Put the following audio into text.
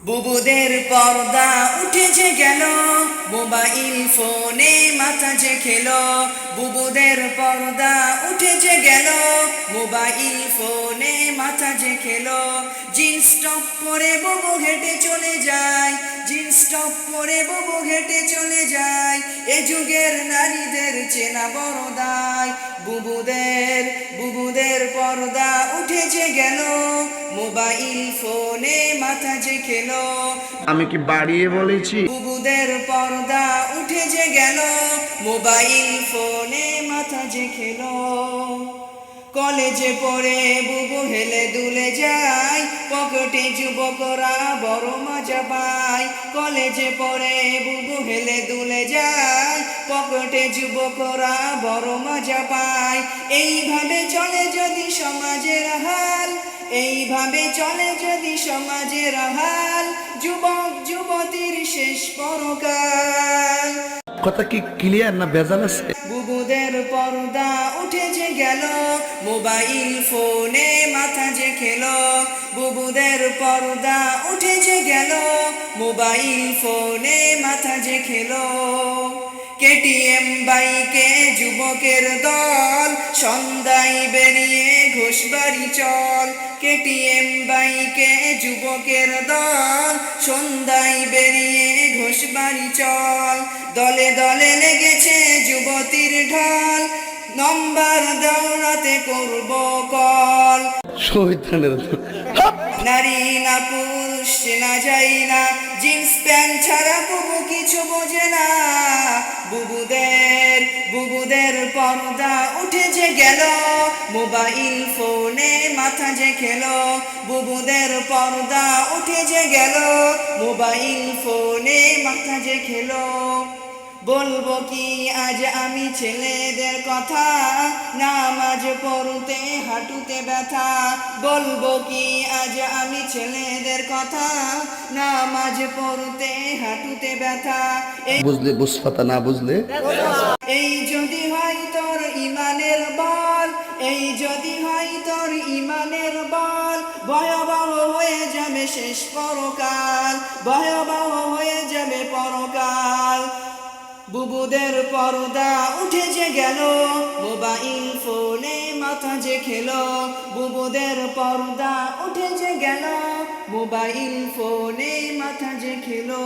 বুবুদের পর্দা উঠেছে গেল, মোবাইল ফোনে মাথা যে খেলো। বুবুদের পর্দা উঠেছে গেল, মোবাইল ফোনে মাথা যে খেলো। জিন্স টপ পরে বুবু হেঁটে চলে যায়, জিন্স টপ পরে বুবু হেঁটে চলে যায়। এ যুগের নারীদের চেনা বড় দায়। বুবুদের পর্দা উঠেছে গেল, মোবাইল ফোনে মাথা যে খেলো। আমি কি বাড়িয়ে বলেছি? বুবুদের পর্দা উঠেছে গেল, মোবাইল ফোনে মাথা যে খেলো। কলেজে পড়ে বুবু হেলে দুলে যায়, পকেটে যুবকরা বড় মজা পায়। কলেজে পড়ে বুবু হেলে দুলে যায়, পকেটে যুবকরা বড় মজা পায়। এইভাবে চলে যদি সমাজের হাল, এইভাবে চলে যদি সমাজের হাল, যুবক যুবতীর শেষ পরকাল। কথা কি ক্লিয়ার না ভেজাল আছে? বুবুদের পর্দা উঠেছে গেল, মোবাইল ফোনে মাথা যে খেলো। বুবুদের পর্দা উঠেছে গেল, মোবাইল ফোনে মাথা যে খেলো। কেটিএম বাইকে যুবকের দল, সন্ধ্যায় বেরিয়ে ঘোষবাড়ি চল। কেটিএম বাইকে যুবকের দল, সন্ধ্যায় বেরিয়ে ঘোষবাড়ি চল। দলে দলে লেগেছে যুবতীর ঢল, নম্বর দৌড়াতে করব কল। শহীদানের নারী না পুরুষ চেনা যায় না, জিন্স প্যান্ট ছাড়া বুবু কিছু বোঝে না। বুবুদের পর্দা উঠেছে গেল, মোবাইল ফোনে মাথা যে খেলো। বুবুদের পর্দা উঠেছে গেল, মোবাইল ফোনে মাথা যে খেলো। বলবো কি আজ আমি ছেলেদের কথা, নামাজ পড়তে হাঁটুতে ব্যথা। বলবো কি আজ আমি ছেলেদের কথা, নামাজ পড়তে হাঁটুতে ব্যথা। বুঝলে বুঝপাতা, না বুঝলে এই যদি হয় তোর ইমানের বল, এই যদি হয় তোর ইমানের বল, ভয়াবহ হয়ে যাবে শেষ পরকাল, ভয়াবহ হয়ে যাবে পরকাল। বুবুদের পর্দা উঠেছে গেল, মোবাইল ফোনে মাথা যে খেলো। বুবুদের পর্দা উঠেছে গেল, মোবাইল ফোনে মাথা যে খেলো।